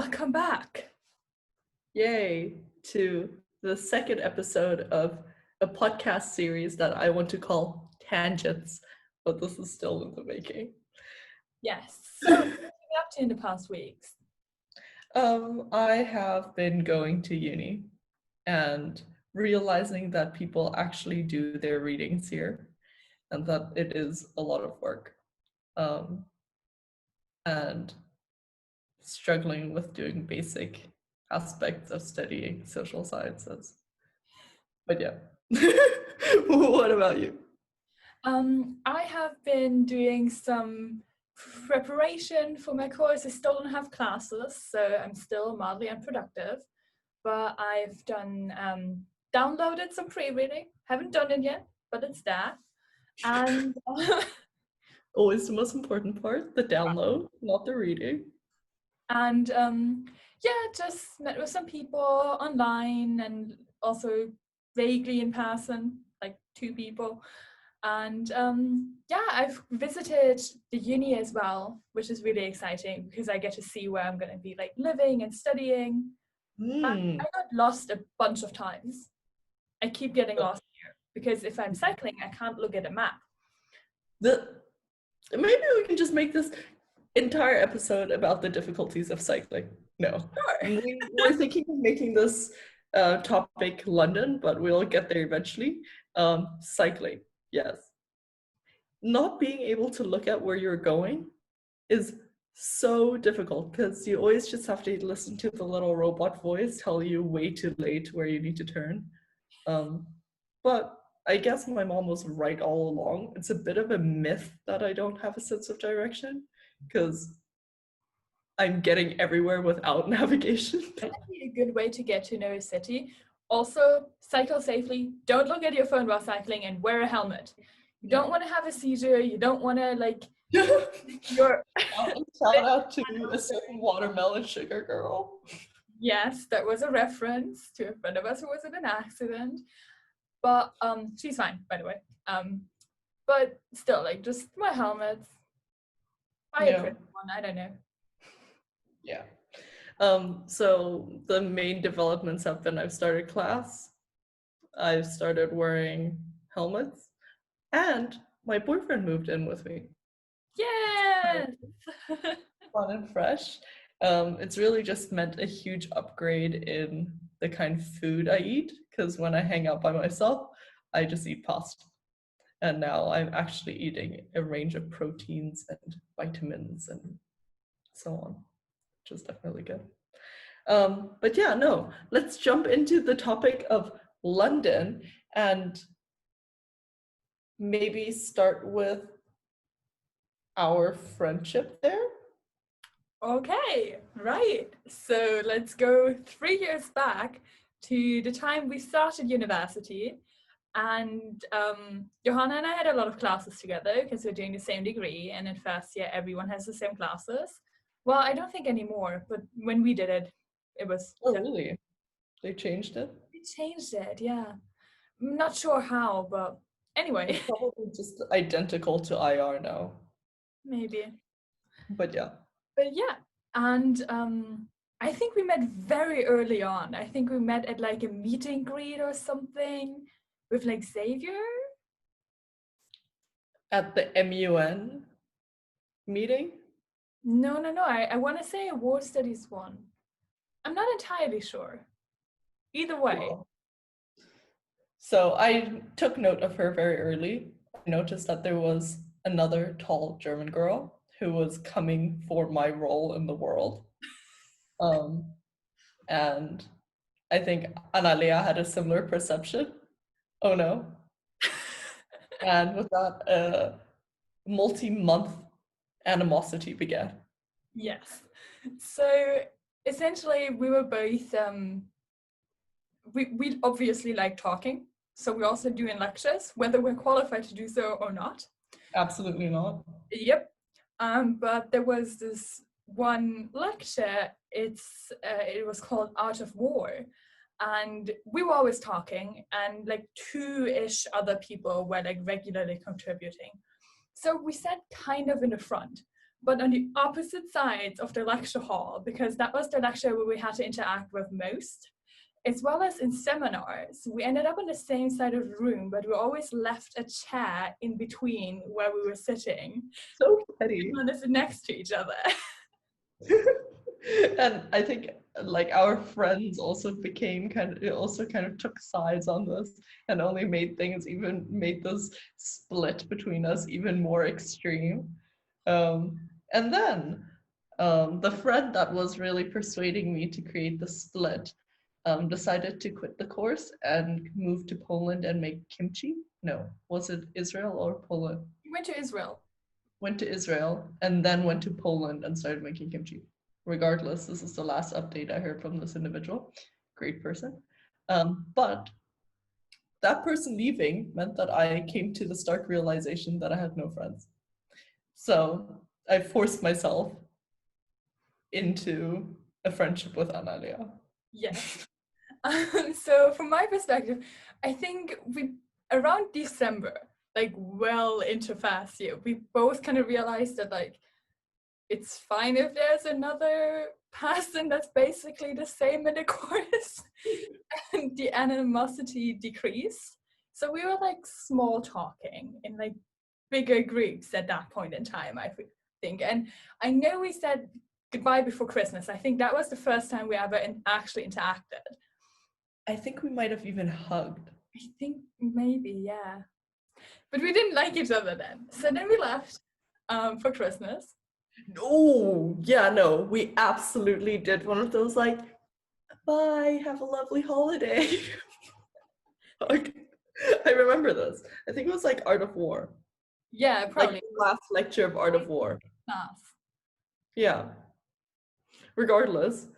Welcome back. Yay to the second episode of a podcast series that I want to call Tangents, but this is still in the making. Yes. So, what have you been up to in the past weeks? I have been going to uni and realizing that people actually do their readings here and that it is a lot of work. And struggling with doing basic aspects of studying social sciences. But yeah. What about you? I have been doing some preparation for my course. I still don't have classes, so I'm still mildly unproductive. But I've done downloaded some pre-reading. Haven't done it yet, but it's there. And Always the most important part, the download, not the reading. And just met with some people online and also vaguely in person, like 2 people. And I've visited the uni as well, which is really exciting because I get to see where I'm going to be like living and studying. And I got lost a bunch of times. I keep getting lost here because if I'm cycling, I can't look at a map. Maybe we can just make this entire episode about the difficulties of cycling. No. Sure. We're thinking of making this topic London, but we'll get there eventually. Cycling, yes. Not being able to look at where you're going is so difficult because you always just have to listen to the little robot voice tell you way too late where you need to turn. But I guess my mom was right all along. It's a bit of a myth that I don't have a sense of direction because I'm getting everywhere without navigation. That'd be a good way to get to know a city. Also, cycle safely. Don't look at your phone while cycling and wear a helmet. You don't want to have a seizure. You don't want to Shout out to a certain watermelon sugar girl. Yes, that was a reference to a friend of ours who was in an accident. But she's fine, by the way. But still, just wear helmets. Buy a Christmas one, I don't know. Yeah. So the main developments have been I've started class, I've started wearing helmets, and my boyfriend moved in with me. Yes! Fun and fresh. It's really just meant a huge upgrade in the kind of food I eat, because when I hang out by myself, I just eat pasta. And now I'm actually eating a range of proteins and vitamins and so on, which is definitely good. But yeah, no, let's jump into the topic of London and maybe start with our friendship there. Okay, right. So let's go 3 years back to the time we started university. And Johanna and I had a lot of classes together because we're doing the same degree. And in first year, everyone has the same classes. Well, I don't think anymore, but when we did it, it was... Oh, really? They changed it? They changed it, yeah. I'm not sure how, but anyway. It's probably just identical to IR now. Maybe. But yeah. And I think we met very early on. I think we met at a meet and greet or something with Xavier. At the MUN meeting? No. I want to say a war studies one. I'm not entirely sure. Either way. Well, so I took note of her very early. I noticed that there was another tall German girl who was coming for my role in the world. And I think Analia had a similar perception. Oh no. And with that, multi-month animosity began. Yes. So essentially we were both, we obviously like talking. So we're also doing lectures, whether we're qualified to do so or not. Absolutely not. Yep. But there was this one lecture, it was called Art of War. And we were always talking, and 2-ish other people were regularly contributing. So we sat kind of in the front, but on the opposite sides of the lecture hall, because that was the lecture where we had to interact with most, as well as in seminars. We ended up on the same side of the room, but we always left a chair in between where we were sitting. So petty. And sit next to each other. And I think like our friends also became kind of took sides on this and only made this split between us even more extreme. And then the friend that was really persuading me to create the split decided to quit the course and move to Poland and make kimchi. No, was it Israel or Poland? We went to Israel. Went to Israel and then went to Poland and started making kimchi. Regardless, this is the last update I heard from this individual. Great person. But that person leaving meant that I came to the stark realization that I had no friends. So I forced myself into a friendship with Analia. Yes. So from my perspective, I think around December, like well into fast year, we both kind of realized that like it's fine if there's another person that's basically the same in the course and the animosity decreased. So we were like small talking in like bigger groups at that point in time, I think. And I know we said goodbye before Christmas. I think that was the first time we ever actually interacted. I think we might have even hugged. I think maybe, yeah. But we didn't like each other then. So then we left for Christmas. Oh, yeah, no, we absolutely did one of those like, bye, have a lovely holiday. Like, I remember this. I think it was like Art of War. Yeah, probably. Like the last lecture of Art of War. Nice. Yeah. Regardless,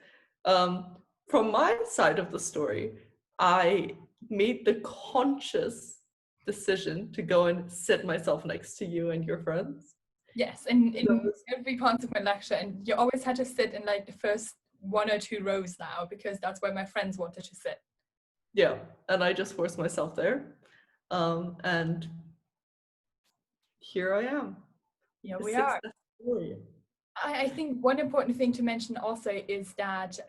from my side of the story, I made the conscious decision to go and sit myself next to you and your friends. Yes, and in every part of my lecture, and you always had to sit in like the first 1 or 2 rows now, because that's where my friends wanted to sit. Yeah, and I just forced myself there. And here I am. Here we are. I think one important thing to mention also is that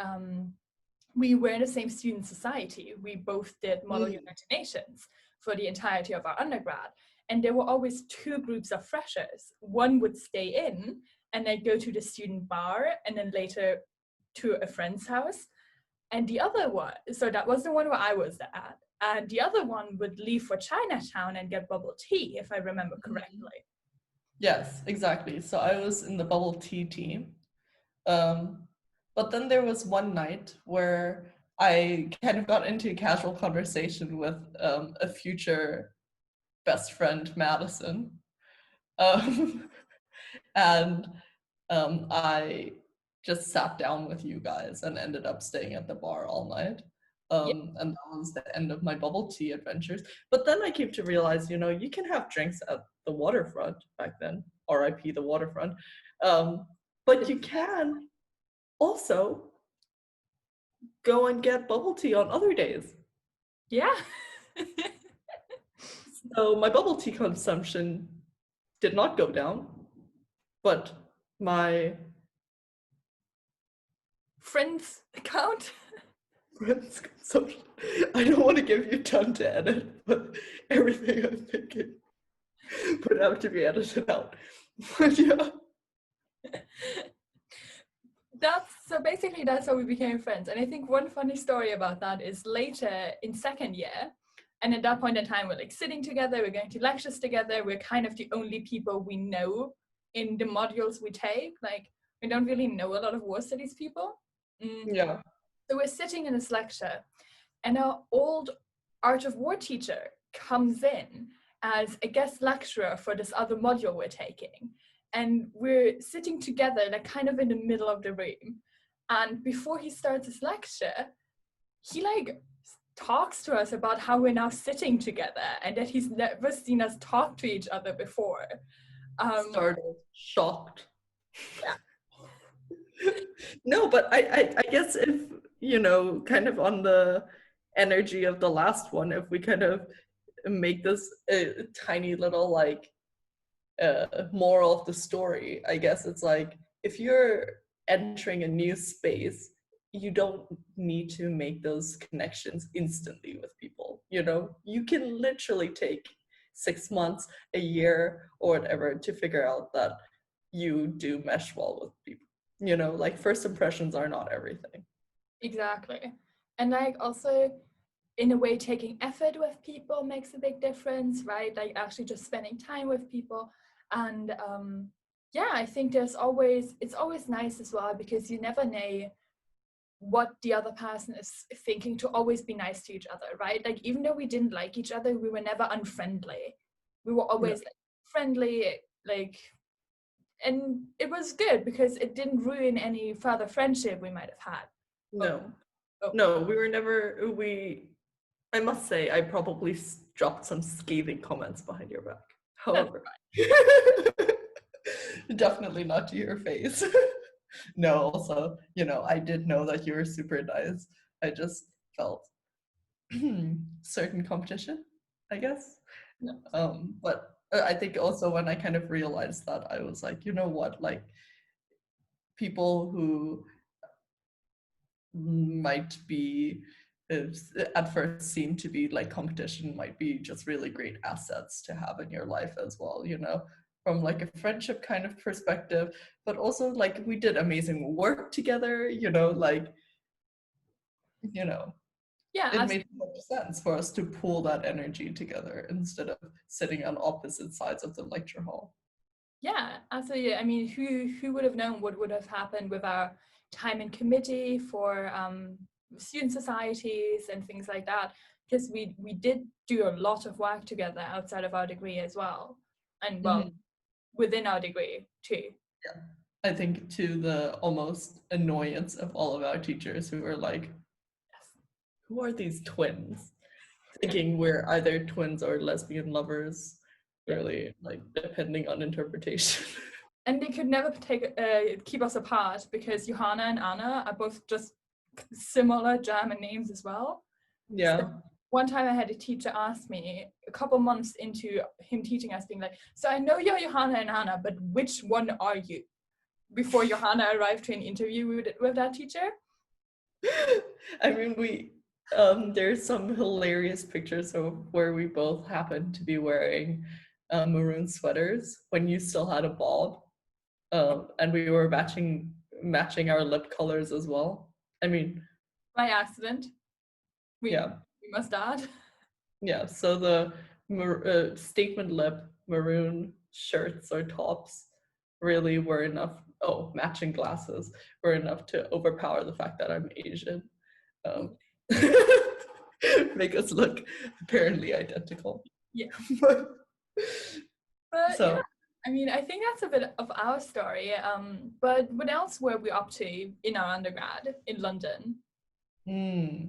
we were in the same student society. We both did Model United Nations for the entirety of our undergrad. And there were always 2 groups of freshers. One would stay in and then go to the student bar and then later to a friend's house. And the other one, so that was the one where I was at. And the other one would leave for Chinatown and get bubble tea, if I remember correctly. Yes, exactly. So I was in the bubble tea team. But then there was one night where I kind of got into a casual conversation with a future best friend, Madison. And I just sat down with you guys and ended up staying at the bar all night. And that was the end of my bubble tea adventures. But then I came to realize, you can have drinks at the waterfront back then, RIP the waterfront. But you can also go and get bubble tea on other days. Yeah. So my bubble tea consumption did not go down, but my friends account. Friends consumption. I don't want to give you time to edit, but everything I'm thinking would have to be edited out. But yeah. That's how we became friends. And I think one funny story about that is later in second year, and at that point in time, we're like sitting together, we're going to lectures together, we're kind of the only people we know in the modules we take. Like, we don't really know a lot of war studies people. Yeah. So we're sitting in this lecture, and our old Art of War teacher comes in as a guest lecturer for this other module we're taking. And we're sitting together, like kind of in the middle of the room. And before he starts his lecture, he like talks to us about how we're now sitting together and that he's never seen us talk to each other before. Startled, shocked. Yeah. No, but I guess if, kind of on the energy of the last one, if we kind of make this a tiny little like moral of the story, I guess it's like, if you're entering a new space, you don't need to make those connections instantly with people. You know, you can literally take 6 months, a year, or whatever to figure out that you do mesh well with people. You know, like first impressions are not everything. Exactly. And like also in a way taking effort with people makes a big difference, right? Like actually just spending time with people. And yeah, I think it's always nice as well, because you never know what the other person is thinking, to always be nice to each other, right? Like even though we didn't like each other, we were never unfriendly. We were No, always like friendly, like, and it was good because it didn't ruin any further friendship we might have had. Oh, no, oh, no, we were never, I must say, I probably dropped some scathing comments behind your back. that's However, definitely not to your face. No, also, you know, I did know that you were super nice. I just felt certain competition, I guess. no. But I think also when I kind of realized that, I was like, you know what, like people who might be at first seem to be like competition might be just really great assets to have in your life as well, you know, from like a friendship kind of perspective, but also like we did amazing work together, you know, like, you know, Yeah, it made so much sense for us to pool that energy together instead of sitting on opposite sides of the lecture hall. yeah, absolutely. I mean, who would have known what would have happened with our time in committee for student societies and things like that? Because we did do a lot of work together outside of our degree as well, and well, Mhm. within our degree too. Yeah. I think to the almost annoyance of all of our teachers who were like, who are these twins? Thinking we're either twins or lesbian lovers, Yeah, really, like depending on interpretation. and they could never keep us apart because Johanna and Anna are both just similar German names as well. So Yeah. one time I had a teacher ask me a couple months into him teaching us, being like, so I know you're Johanna and Anna, but which one are you? Before Johanna arrived to an interview with that teacher. I mean, there's some hilarious pictures of where we both happened to be wearing maroon sweaters when you still had a bob, and we were matching our lip colors as well. I mean, By accident, we yeah, we must add. yeah. So the statement lip maroon shirts or tops really were enough. Oh, matching glasses were enough to overpower the fact that I'm Asian. Um, make us look apparently identical. Yeah, But but yeah, so, I mean, I think that's a bit of our story. But what else were we up to in our undergrad in London? hmm,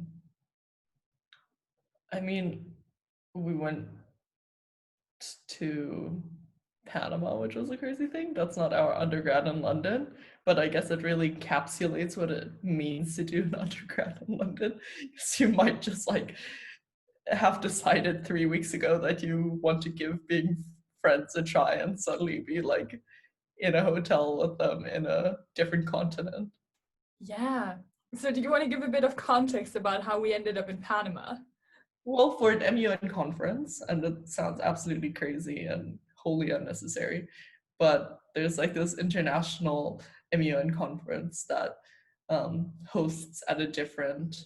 I mean, we went to Panama, which was a crazy thing. That's not our undergrad in London, but I guess it really encapsulates what it means to do an undergrad in London. Because you might just like have decided 3 weeks ago that you want to give being friends a try and suddenly be like in a hotel with them in a different continent. Yeah. So do you want to give a bit of context about how we ended up in Panama? Well, for an MUN conference, and it sounds absolutely crazy and wholly unnecessary, but there's like this international MUN conference that hosts at a different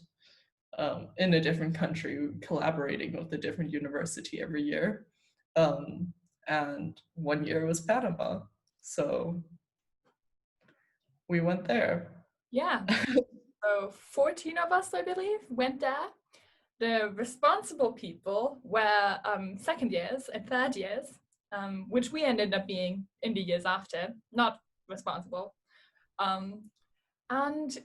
in a different country, collaborating with a different university every year. Um, and one year was Panama, so we went there. Yeah. So 14 of us, I believe, went there. The responsible people were second years and third years, which we ended up being in the years after, not responsible, and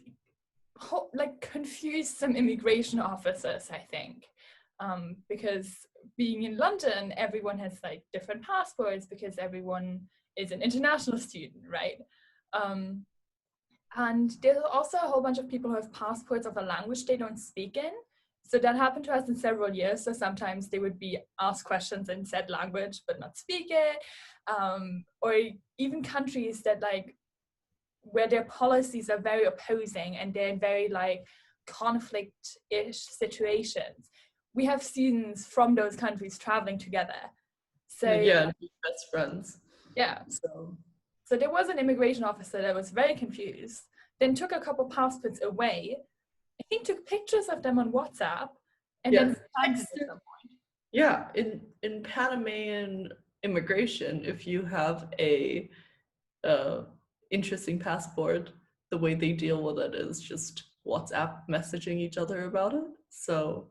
like confused some immigration officers, I think, because being in London, everyone has like different passports because everyone is an international student, right? And there's also a whole bunch of people who have passports of a language they don't speak in. So that happened to us in several years. So sometimes they would be asked questions in said language but not speak it, or even countries that like where their policies are very opposing and they're in very like conflict-ish situations. We have students from those countries traveling together. So Yeah, best friends. yeah. So So there was an immigration officer that was very confused, then took a couple passports away, I think took pictures of them on WhatsApp, and yeah, then stamped it at some point. yeah. In Panamanian immigration, if you have a interesting passport, the way they deal with it is just WhatsApp messaging each other about it. So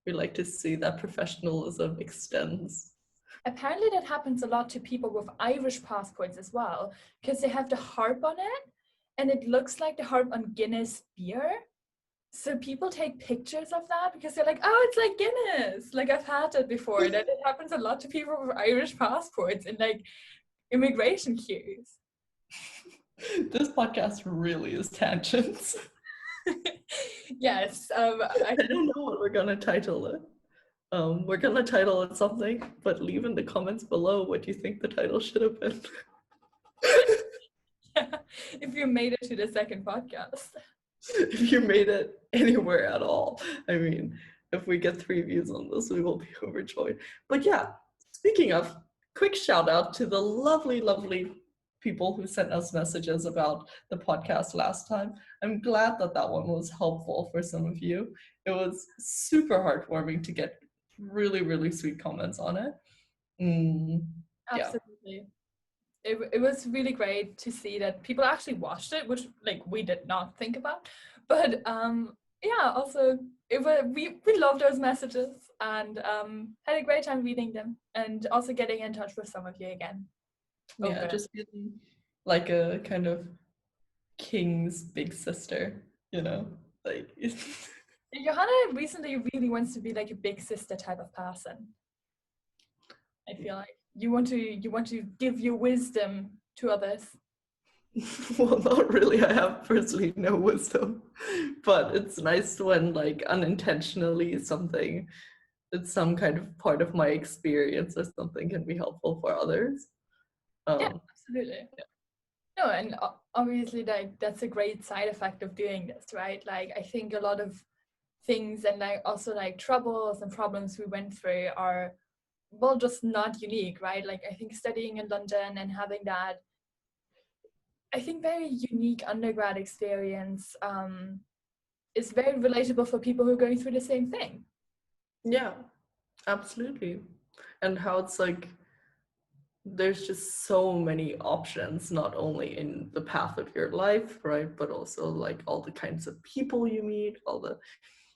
we like to see that professionalism extends. Apparently that happens a lot to people with Irish passports as well, because they have the harp on it, and it looks like the harp on Guinness beer. So people take pictures of that because they're like, oh, it's like Guinness. Like I've had it before. That it happens a lot to people with Irish passports in like immigration queues. This podcast really is tangents. Yes. I don't know what we're gonna title it. We're gonna title it something, but leave in the comments below what you think the title should have been. Yeah, if you made it to the second podcast. If you made it anywhere at all. I mean, if we get 3 views on this, we will be overjoyed. But yeah, speaking of, quick shout out to the lovely, lovely people who sent us messages about the podcast last time. I'm glad that that one was helpful for some of you. It was super heartwarming to get really, really sweet comments on it. Yeah. Absolutely. It was really great to see that people actually watched it, which like we did not think about. But yeah, also we loved those messages and had a great time reading them and also getting in touch with some of you again. Yeah, just feeling like a kind of king's big sister, you know? Like Johanna recently really wants to be like a big sister type of person. I feel like you want to give your wisdom to others. well, not really. I have personally no wisdom, but it's nice when like unintentionally something, it's some kind of part of my experience or something can be helpful for others. Yeah, absolutely. Yeah. No, and obviously like that's a great side effect of doing this, right? Like I think a lot of things and like also like troubles and problems we went through are well just not unique, right? Like I think studying in London and having that I think very unique undergrad experience is very relatable for people who are going through the same thing. Yeah, absolutely. And how it's like there's just so many options, not only in the path of your life, right? But also like all the kinds of people you meet, all the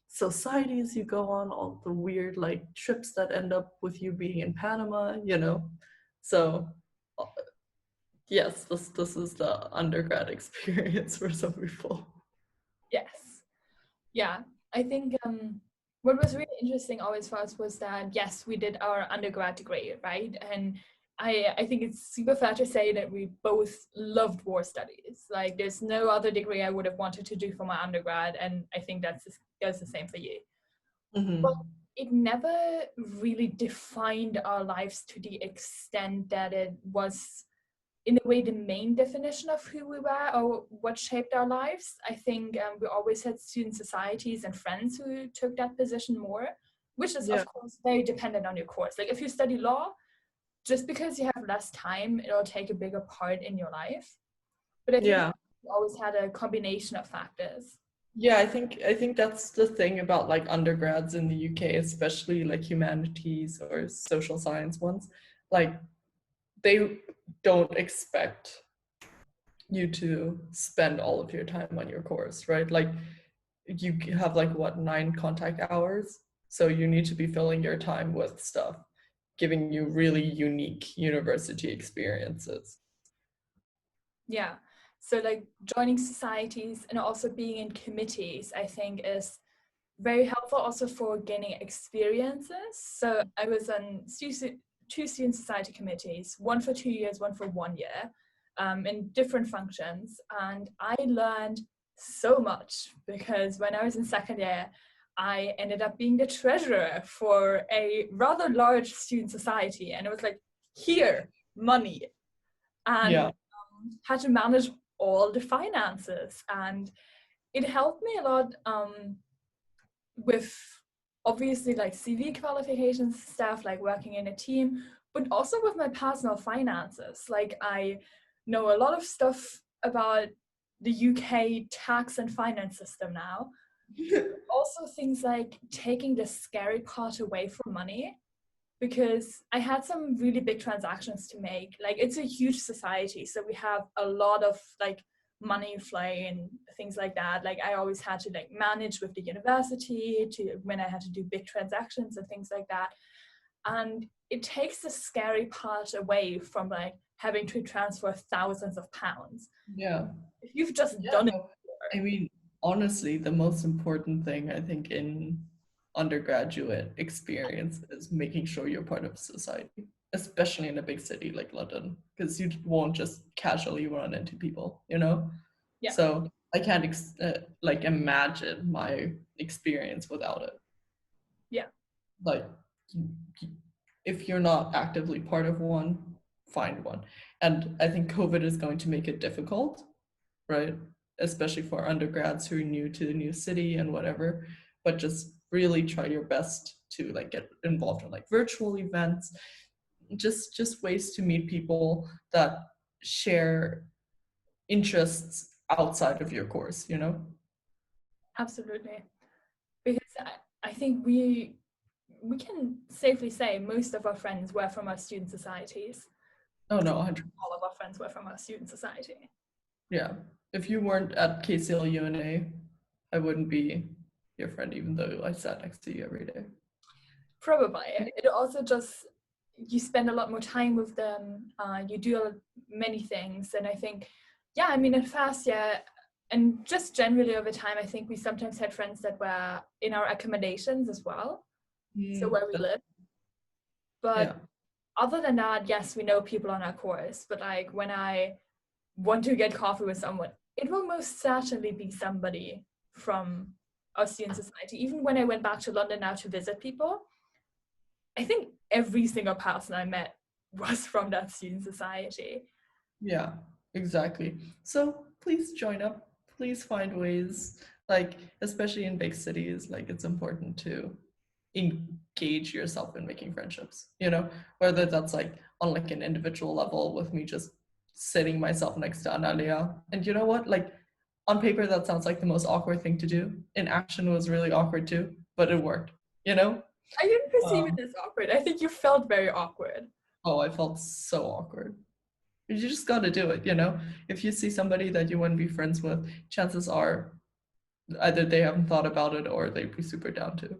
societies you go on, all the weird like trips that end up with you being in Panama, you know? So yes, this is the undergrad experience for some people. Yes. Yeah. I think what was really interesting always for us was that yes, we did our undergrad degree, right? And I think it's super fair to say that we both loved war studies. Like there's no other degree I would have wanted to do for my undergrad, and I think goes the same for you. But it never really defined our lives to the extent that it was in a way the main definition of who we were or what shaped our lives. I think we always had student societies and friends who took that position more, which is Yeah. of course very dependent on your course. Like if you study law, just because you have less time, it'll take a bigger part in your life. But I think we always had a combination of factors. Yeah, I think that's the thing about like undergrads in the UK, especially like humanities or social science ones. Like they don't expect you to spend all of your time on your course, right? Like you have like what 9 contact hours, so you need to be filling your time with stuff giving you really unique university experiences. Yeah. So like joining societies and also being in committees, I think is very helpful also for gaining experiences. So I was on two student society committees, one for 2 years, one for 1 year, in different functions. And I learned so much because when I was in second year, I ended up being the treasurer for a rather large student society. And it was like, here, money. And had to manage all the finances. And it helped me a lot with obviously like CV qualifications stuff, like working in a team, but also with my personal finances. Like I know a lot of stuff about the UK tax and finance system now. Also things like taking the scary part away from money, because I had some really big transactions to make. Like it's a huge society, so we have a lot of like money flow and things like that. Like I always had to like manage with the university to when I had to do big transactions and things like that. And it takes the scary part away from like having to transfer thousands of pounds. Yeah. If you've just Yeah. done it No, I before. mean, honestly, the most important thing I think in undergraduate experience is making sure you're part of society, especially in a big city like London, because you won't just casually run into people, you know? Yeah, So I can't like imagine my experience without it. yeah, Like, you- you- if you're not actively part of one, find one. And I think COVID is going to make it difficult, right? Especially for undergrads who are new to the new city and whatever. But just really try your best to like get involved in like virtual events, just ways to meet people that share interests outside of your course, you know? absolutely. Because I think we can safely say most of our friends were from our student societies. Oh no, 100. All of our friends were from our student society. Yeah. If you weren't at KCL UNA, I wouldn't be your friend, even though I sat next to you every day. Probably. It also just, you spend a lot more time with them. You do many things. And I think, yeah, I mean, at first, yeah, and just generally over time, I think we sometimes had friends that were in our accommodations as well. So where we live. But Yeah. other than that, yes, we know people on our course. But like when I want to get coffee with someone, it will most certainly be somebody from our student society. Even when I went back to London now to visit people, I think every single person I met was from that student society. Yeah, exactly. So please join up. Please find ways, like, especially in big cities, like, it's important to engage yourself in making friendships, you know, whether that's like on like an individual level with me just sitting myself next to Analia. And you know what? Like, on paper, that sounds like the most awkward thing to do. In action, it was really awkward too, but it worked, you know? I didn't perceive Um, it as awkward. I think you felt very awkward. oh, I felt so awkward. You just got to do it, you know? If you see somebody that you want to be friends with, chances are either they haven't thought about it or they'd be super down to.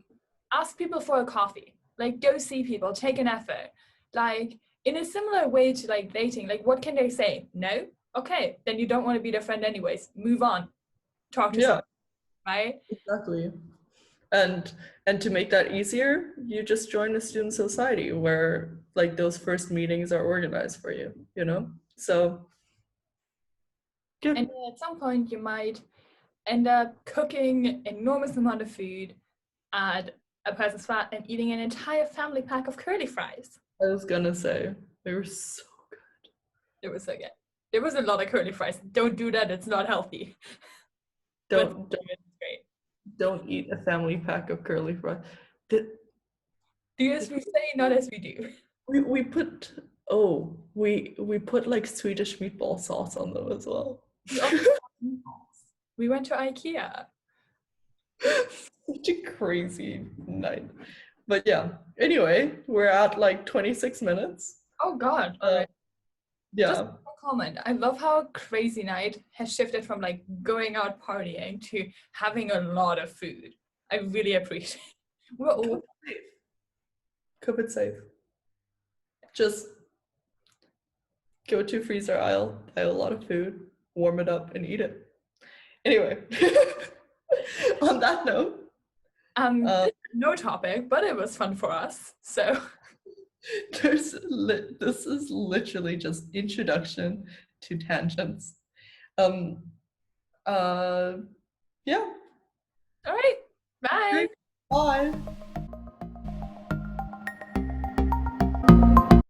Ask people for a coffee. Like, go see people, take an effort. Like, in a similar way to like dating, like, what can they say? No? Okay, then you don't want to be their friend anyways. Move on. Talk to Yeah, someone, right? exactly. And and to make that easier, you just join a student society where like those first meetings are organized for you, you know? So And good. at some point, you might end up cooking enormous amount of food at a person's flat and eating an entire family pack of curly fries. I was gonna say they were so good. It was so good. There was a lot of curly fries. Don't do that. It's not healthy. But Don't don't it's great. don't eat a family pack of curly fries. Did, Do as we say, not as we do. we put we put like Swedish meatball sauce on them as well. We also we went to IKEA. Such a crazy night. But yeah, anyway, we're at like 26 minutes. Oh God, Uh, already. Just yeah, a comment. I love how crazy night has shifted from like going out partying to having a lot of food. I really appreciate it. We're all keep it safe. Just go to freezer aisle, buy a lot of food, warm it up, and eat it. Anyway, on that note, uh, no topic, but it was fun for us. So this is literally just introduction to tangents. Um, uh, yeah. all right. Bye. Great. Bye.